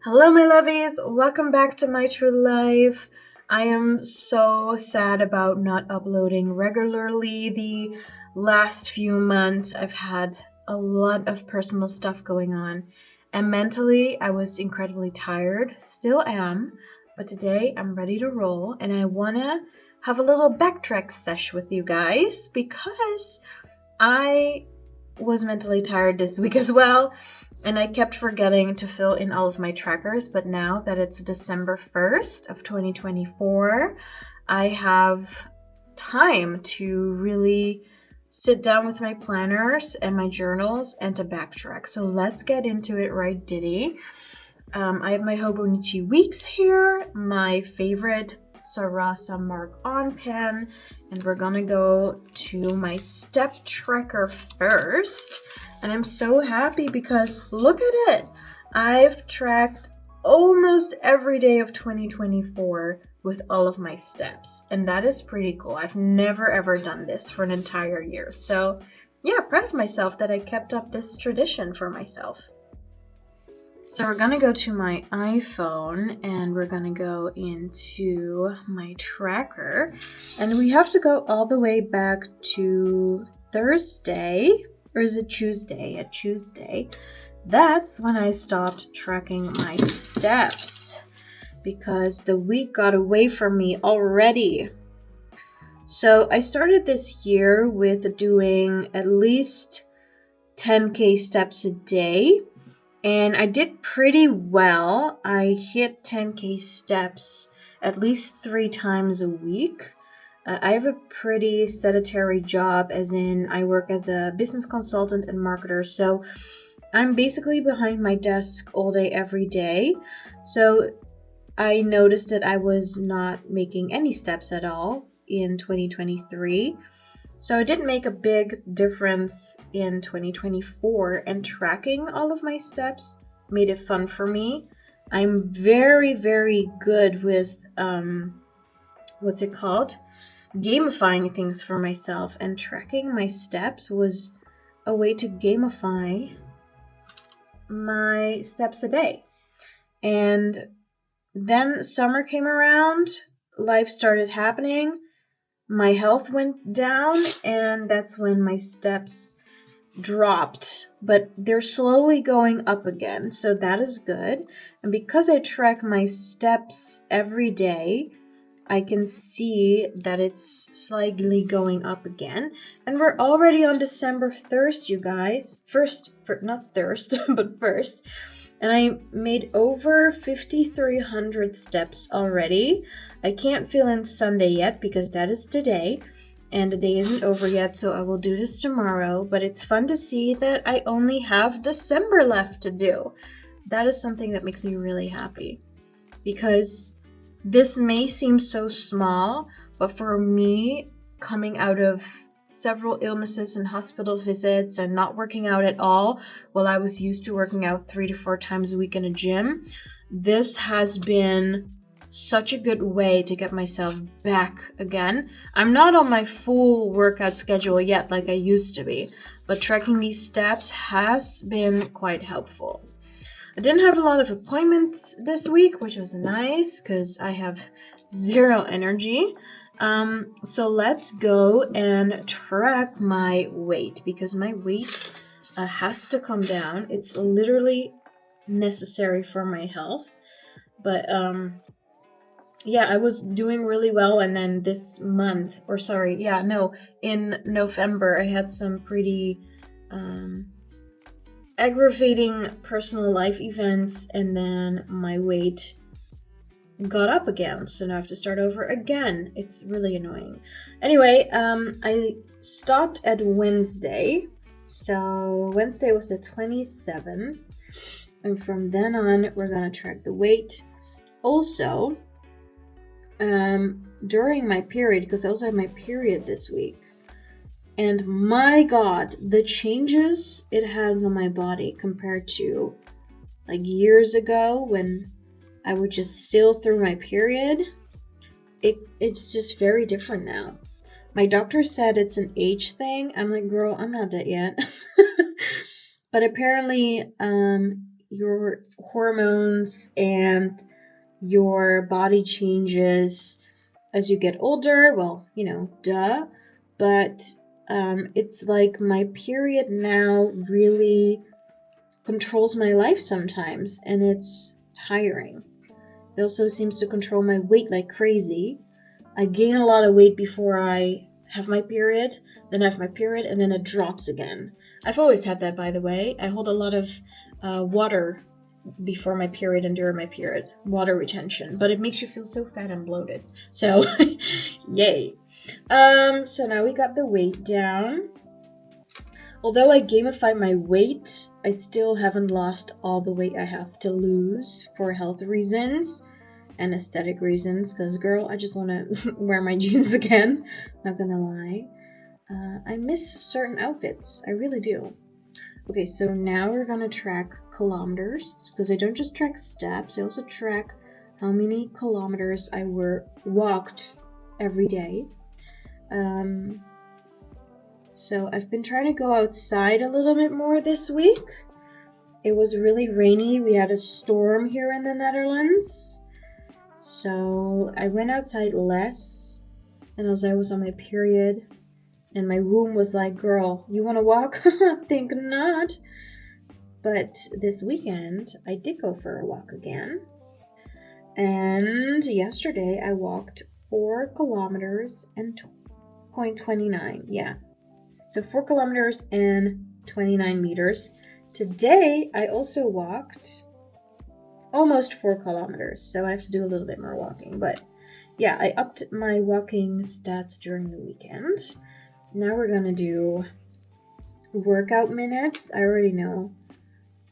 Hello, my lovies. Welcome back to my true life. I am so sad about not uploading regularly the last few months. I've had a lot of personal stuff going on, and mentally, I was incredibly tired. Still am, but today I'm ready to roll, and I wanna have a little backtrack sesh with you guys because I was mentally tired this week as well, and I kept forgetting to fill in all of my trackers, but now that it's December 1st of 2024, I have time to really sit down with my planners and my journals and to backtrack. So let's get into it right diddy. I have my Hobonichi weeks here, my favorite Sarasa Mark On pen, and we're gonna go to my step tracker first. And I'm so happy because look at it. I've tracked almost every day of 2024 with all of my steps, and that is pretty cool. I've never ever done this for an entire year. So yeah, proud of myself that I kept up this tradition for myself. So we're gonna go to my iPhone and we're gonna go into my tracker, and we have to go all the way back to Thursday, or is it Tuesday? At Tuesday, that's when I stopped tracking my steps because the week got away from me already. So I started this year with doing at least 10K steps a day. And I did pretty well. I hit 10K steps at least 3 times a week. I have a pretty sedentary job, as in I work as a business consultant and marketer. So I'm basically behind my desk all day, every day. So I noticed that I was not making any steps at all in 2023. So it didn't make a big difference in 2024, and tracking all of my steps made it fun for me. I'm very, very good with, what's it called? Gamifying things for myself, and tracking my steps was a way to gamify my steps a day. And then summer came around, life started happening. My health went down, and that's when my steps dropped, but they're slowly going up again, so that is good. And because I track my steps every day, I can see that it's slightly going up again. And we're already on December 1st, you guys. Not thirst, but first. And I made over 5,300 steps already. I can't fill in Sunday yet because that is today, and the day isn't over yet, so I will do this tomorrow. But it's fun to see that I only have December left to do. That is something that makes me really happy, because this may seem so small, but for me, coming out of several illnesses and hospital visits and not working out at all, while I was used to working out 3 to 4 times a week in a gym, this has been such a good way to get myself back again. I'm not on my full workout schedule yet like I used to be, but tracking these steps has been quite helpful. I didn't have a lot of appointments this week, which was nice because I have zero energy. So let's go and track my weight, because my weight has to come down. It's literally necessary for my health. But yeah, I was doing really well, and then this month, in November, I had some pretty aggravating personal life events, and then my weight got up again, so now I have to start over again. It's really annoying. Anyway, I stopped at Wednesday. So Wednesday was the 27th, and from then on, we're gonna track the weight. Also, during my period, because I also had my period this week, and my god, the changes it has on my body compared to like years ago when I would just sail through my period, it's just very different now. My doctor said it's an age thing. I'm like, girl, I'm not that yet. But apparently, your hormones and your body changes as you get older. Well, duh. But it's like my period now really controls my life sometimes, and it's tiring. It also seems to control my weight like crazy. I gain a lot of weight before I have my period, then I have my period, and then it drops again. I've always had that, by the way. I hold a lot of water before my period and during my period, water retention, but it makes you feel so fat and bloated. So, yay. So now we got the weight down. Although I gamified my weight, I still haven't lost all the weight I have to lose for health reasons and aesthetic reasons, because girl, I just want to wear my jeans again, not gonna lie. I miss certain outfits, I really do. Okay, so now we're gonna track kilometers, because I don't just track steps, I also track how many kilometers I walked every day. So I've been trying to go outside a little bit more this week. It was really rainy. We had a storm here in the Netherlands. So I went outside less. And as I was on my period, and my womb was like, girl, you want to walk? Think not. But this weekend, I did go for a walk again. And yesterday, I walked 4 kilometers and 0.29. Yeah. So 4 kilometers and 29 meters. Today, I also walked almost 4 kilometers. So I have to do a little bit more walking. But yeah, I upped my walking stats during the weekend. Now we're going to do workout minutes. I already know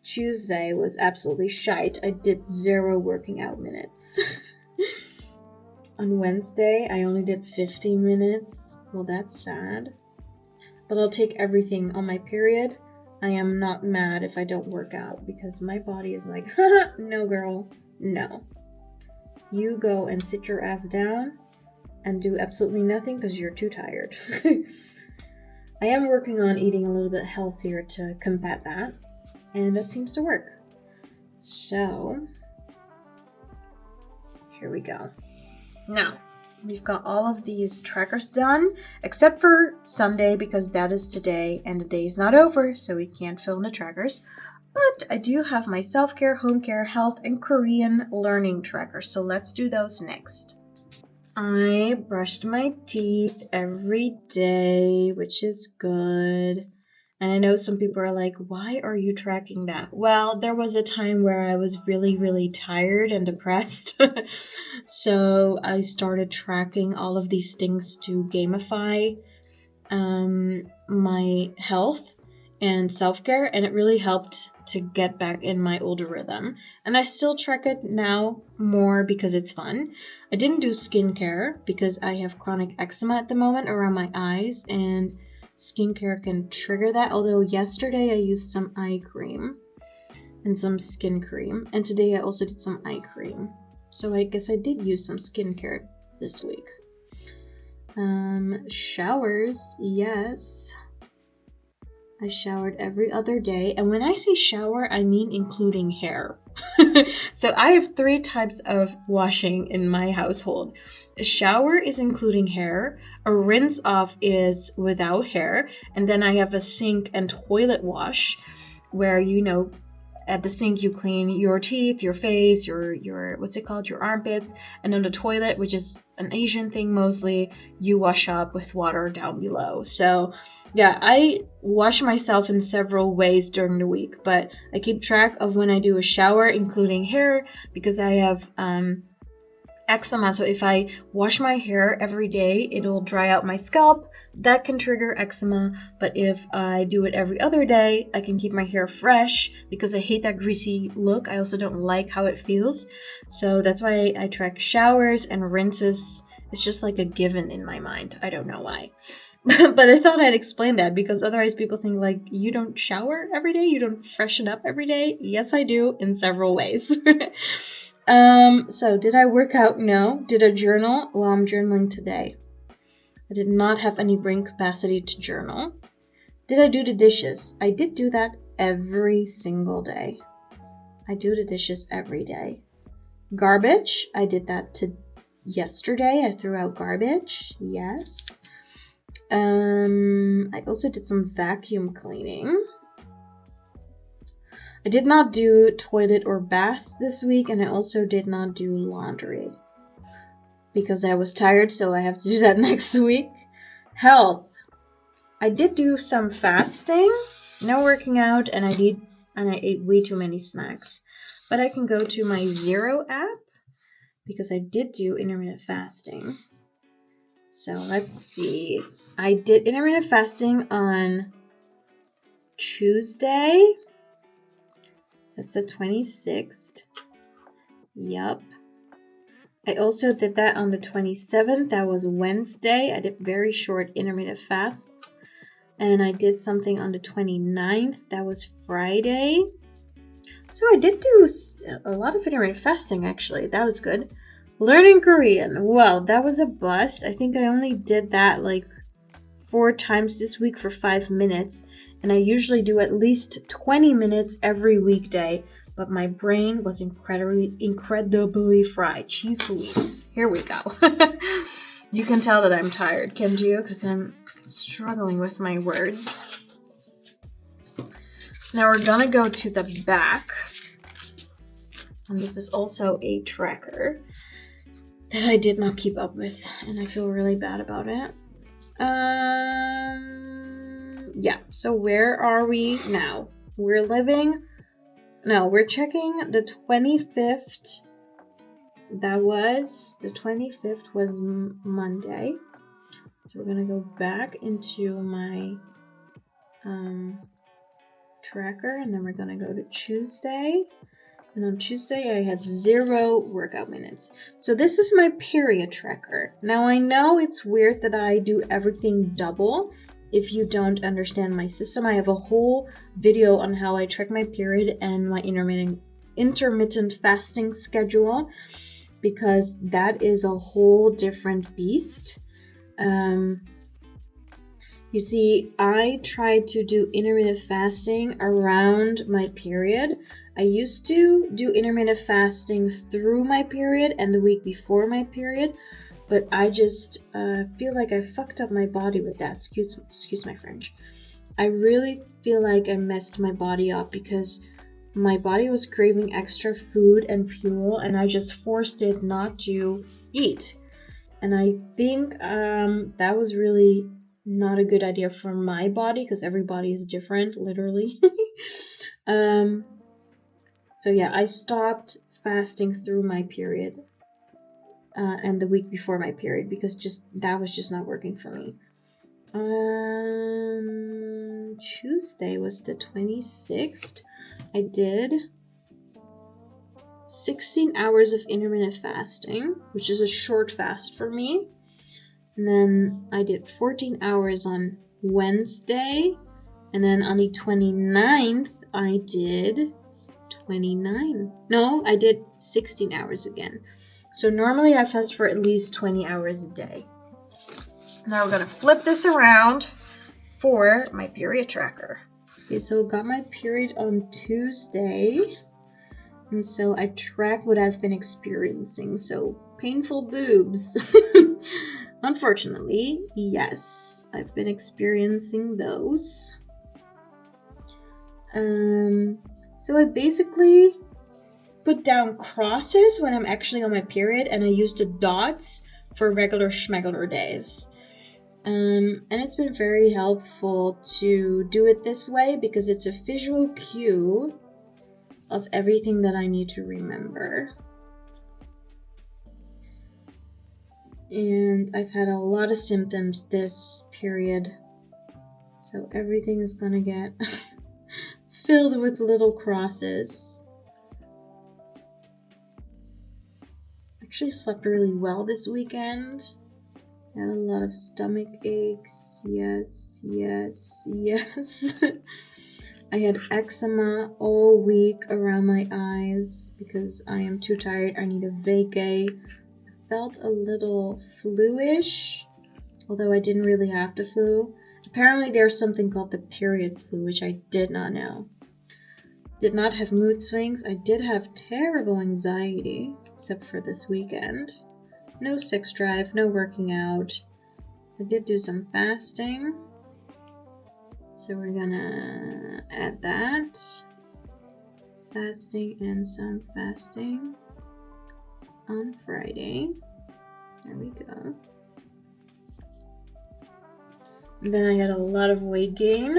Tuesday was absolutely shite. I did 0 working out minutes. On Wednesday, I only did 15 minutes. Well, that's sad. But I'll take everything on my period. I am not mad if I don't work out because my body is like, haha, no girl, no. You go and sit your ass down and do absolutely nothing because you're too tired. I am working on eating a little bit healthier to combat that, and that seems to work. So, here we go. Now, we've got all of these trackers done, except for Sunday because that is today and the day is not over, so we can't fill in the trackers. But I do have my self-care, home care, health, and Korean learning trackers, so let's do those next. I brushed my teeth every day, which is good. And I know some people are like, why are you tracking that? Well, there was a time where I was really, really tired and depressed. So I started tracking all of these things to gamify my health and self-care, and it really helped to get back in my older rhythm. And I still track it now more because it's fun. I didn't do skincare because I have chronic eczema at the moment around my eyes, and skincare can trigger that. Although yesterday I used some eye cream and some skin cream, and today I also did some eye cream. So I guess I did use some skincare this week. Showers, yes. I showered every other day. And when I say shower, I mean including hair. So I have 3 types of washing in my household. A shower is including hair. A rinse off is without hair. And then I have a sink and toilet wash where, at the sink you clean your teeth, your face, your what's it called, your armpits, and on the toilet, which is an Asian thing mostly, you wash up with water down below. So yeah, I wash myself in several ways during the week, but I keep track of when I do a shower, including hair, because I have eczema. So if I wash my hair every day, it'll dry out my scalp. That can trigger eczema. But if I do it every other day, I can keep my hair fresh because I hate that greasy look. I also don't like how it feels. So that's why I track showers and rinses. It's just like a given in my mind. I don't know why. But I thought I'd explain that because otherwise people think like, you don't shower every day? You don't freshen up every day? Yes, I do in several ways. So did I work out? No. Did I journal? Well, I'm journaling today. I did not have any brain capacity to journal. Did I do the dishes? I did do that every single day. I do the dishes every day. Garbage, I did that yesterday. I threw out garbage. Yes. I also did some vacuum cleaning. I did not do toilet or bath this week, and I also did not do laundry because I was tired, so I have to do that next week. Health. I did do some fasting, no working out, and I ate way too many snacks. But I can go to my Zero app because I did do intermittent fasting. So let's see. I did intermittent fasting on Tuesday. So that's the 26th. Yup. I also did that on the 27th. That was Wednesday. I did very short intermittent fasts. And I did something on the 29th. That was Friday. So I did do a lot of intermittent fasting, actually. That was good. Learning Korean. Well, that was a bust. I think I only did that like 4 times this week for 5 minutes. And I usually do at least 20 minutes every weekday. But my brain was incredibly fried. Jeez Louise. Here we go. You can tell that I'm tired, can't you? Because I'm struggling with my words. Now we're gonna go to the back. And this is also a tracker that I did not keep up with. And I feel really bad about it. Yeah, so where are we now? We're checking the 25th. The 25th was Monday. So we're gonna go back into my tracker, and then we're gonna go to Tuesday. And on Tuesday, I had 0 workout minutes. So this is my period tracker. Now I know it's weird that I do everything double. If you don't understand my system, I have a whole video on how I track my period and my intermittent fasting schedule, because that is a whole different beast. You see, I tried to do intermittent fasting around my period. I used to do intermittent fasting through my period and the week before my period, but I just feel like I fucked up my body with that. Excuse my French. I really feel like I messed my body up because my body was craving extra food and fuel, and I just forced it not to eat. And I think that was really not a good idea for my body, because every body is different, literally. So yeah, I stopped fasting through my period and the week before my period, because that was just not working for me. Tuesday was the 26th. I did 16 hours of intermittent fasting, which is a short fast for me. And then I did 14 hours on Wednesday. And then on the 29th, I did 16 hours again. So normally I fast for at least 20 hours a day. Now we're going to flip this around for my period tracker. Okay, so I got my period on Tuesday. And so I track what I've been experiencing. So painful boobs. Unfortunately, yes, I've been experiencing those. So I basically put down crosses when I'm actually on my period, and I use the dots for regular schmegular days. And it's been very helpful to do it this way because it's a visual cue of everything that I need to remember. And I've had a lot of symptoms this period, so everything is gonna get filled with little crosses. Actually slept really well this weekend. Had a lot of stomach aches. Yes. I had eczema all week around my eyes because I am too tired. I need a vacay. I felt a little flu-ish, although I didn't really have the flu. Apparently there's something called the period flu, which I did not know. Did not have mood swings. I did have terrible anxiety, except for this weekend. No sex drive, no working out. I did do some fasting. So we're gonna add that. Fasting and some fasting on Friday. There we go. And then I had a lot of weight gain.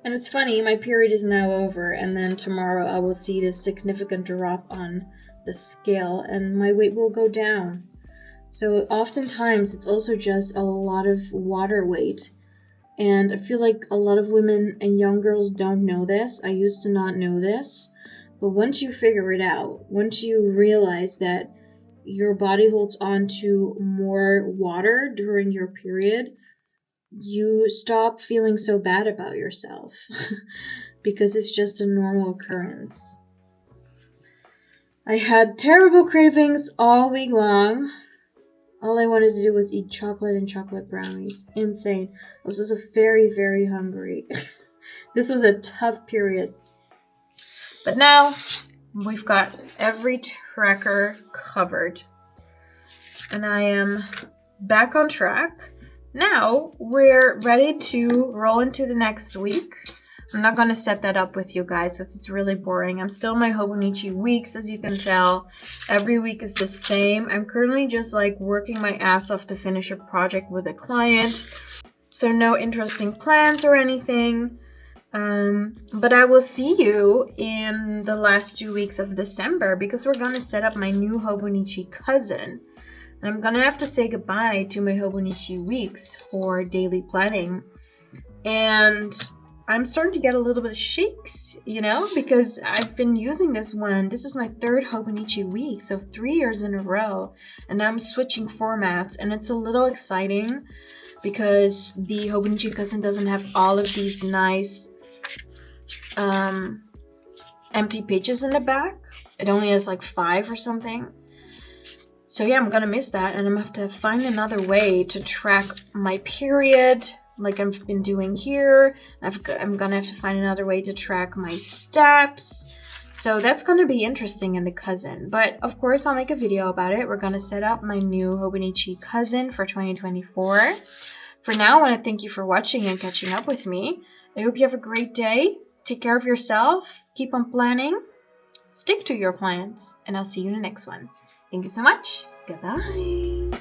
And it's funny, my period is now over, and then tomorrow I will see this significant drop on the scale, and my weight will go down. So oftentimes it's also just a lot of water weight. And I feel like a lot of women and young girls don't know this. I used to not know this. But once you figure it out, once you realize that your body holds on to more water during your period, you stop feeling so bad about yourself because it's just a normal occurrence. I had terrible cravings all week long. All I wanted to do was eat chocolate and chocolate brownies. Insane. I was also very, very hungry. This was a tough period. But now we've got every tracker covered. And I am back on track. Now we're ready to roll into the next week. I'm not going to set that up with you guys because it's really boring. I'm still in my Hobonichi weeks, as you can tell. Every week is the same. I'm currently just like working my ass off to finish a project with a client. So no interesting plans or anything. But I will see you in the last 2 weeks of December because we're going to set up my new Hobonichi cousin. I'm going to have to say goodbye to my Hobonichi weeks for daily planning. And I'm starting to get a little bit of shakes, because I've been using this one. This is my third Hobonichi week, so 3 years in a row. And I'm switching formats, and it's a little exciting because the Hobonichi cousin doesn't have all of these nice empty pages in the back. It only has like 5 or something. So yeah, I'm gonna miss that, and I'm gonna have to find another way to track my period like I've been doing here. I'm gonna have to find another way to track my steps. So that's gonna be interesting in the cousin. But of course, I'll make a video about it. We're gonna set up my new Hobonichi cousin for 2024. For now, I want to thank you for watching and catching up with me. I hope you have a great day. Take care of yourself. Keep on planning. Stick to your plans. And I'll see you in the next one. Thank you so much. Goodbye.